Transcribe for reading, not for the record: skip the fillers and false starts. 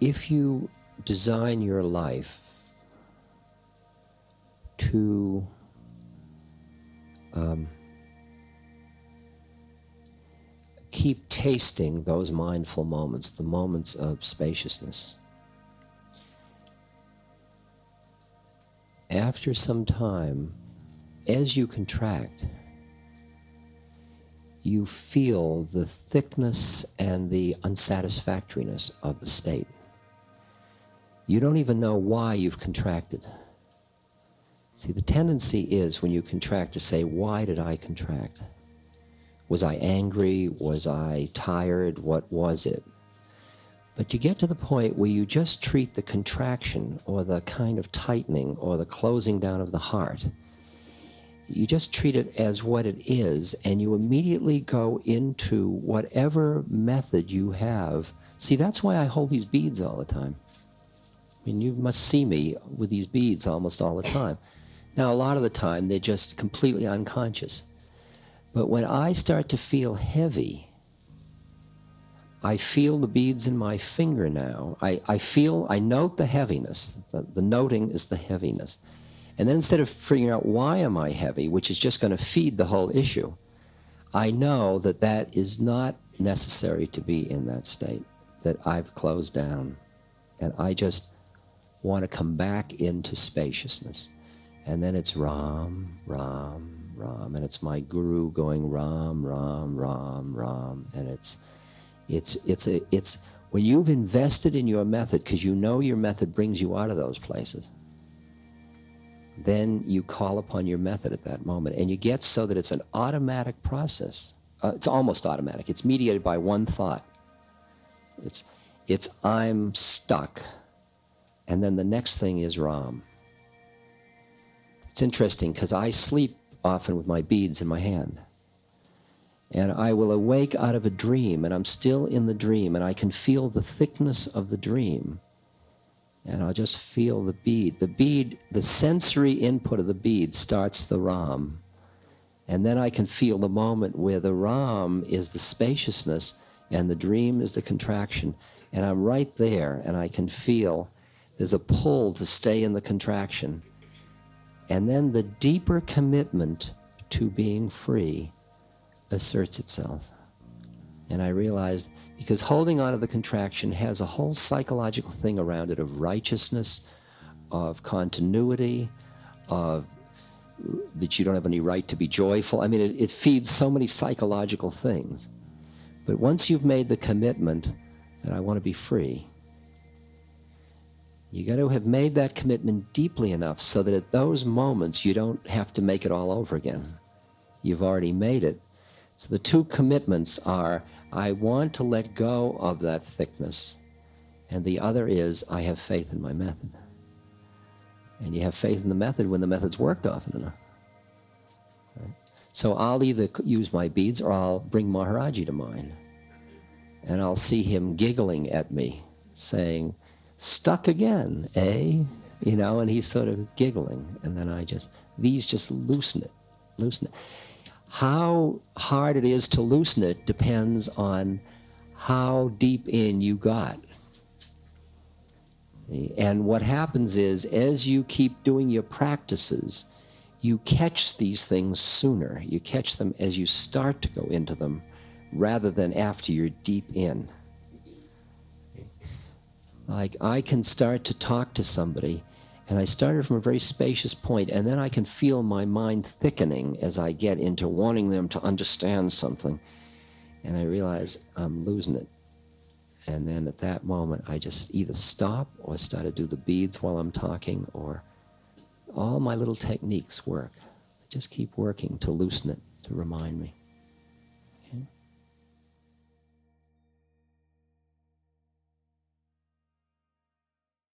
if you design your life to keep tasting those mindful moments, the moments of spaciousness, after some time, as you contract, you feel the thickness and the unsatisfactoriness of the state. You don't even know why you've contracted. See, the tendency is when you contract to say, why did I contract? Was I angry? Was I tired? What was it? But you get to the point where you just treat the contraction or the kind of tightening or the closing down of the heart. You just treat it as what it is, and you immediately go into whatever method you have. See, that's why I hold these beads all the time. I mean, you must see me with these beads almost all the time. Now, a lot of the time, they're just completely unconscious. But when I start to feel heavy, I feel the beads in my finger now. I note the heaviness. The noting is the heaviness. And then instead of figuring out why am I heavy, which is just going to feed the whole issue, I know that that is not necessary to be in that state, that I've closed down. And I just want to come back into spaciousness. And then it's Ram, Ram, Ram. And it's my guru going Ram, Ram, Ram, Ram. And it's when you've invested in your method, because you know your method brings you out of those places, then you call upon your method at that moment. And you get so that it's an automatic process. It's almost automatic. It's mediated by one thought. It's I'm stuck. And then the next thing is Ram. It's interesting because I sleep often with my beads in my hand. And I will awake out of a dream, and I'm still in the dream, and I can feel the thickness of the dream. And I'll just feel the bead. The sensory input of the bead starts the Ram. And then I can feel the moment where the Ram is the spaciousness and the dream is the contraction. And I'm right there, and I can feel there's a pull to stay in the contraction. And then the deeper commitment to being free asserts itself. And I realized, because holding on to the contraction has a whole psychological thing around it of righteousness, of continuity, of that you don't have any right to be joyful. I mean, it feeds so many psychological things. But once you've made the commitment that I want to be free, you got to have made that commitment deeply enough so that at those moments you don't have to make it all over again. You've already made it. So the two commitments are, I want to let go of that thickness, and the other is, I have faith in my method. And you have faith in the method when the method's worked often enough. Right? So I'll either use my beads or I'll bring Maharaji to mind. And I'll see him giggling at me, saying, stuck again, eh? You know, and he's sort of giggling. And then these just loosen it. How hard it is to loosen it depends on how deep in you got. And what happens is, as you keep doing your practices, you catch these things sooner. You catch them as you start to go into them, rather than after you're deep in. Like, I can start to talk to somebody, and I started from a very spacious point, and then I can feel my mind thickening as I get into wanting them to understand something. And I realize I'm losing it. And then at that moment, I just either stop or start to do the beads while I'm talking, or all my little techniques work. I just keep working to loosen it, to remind me.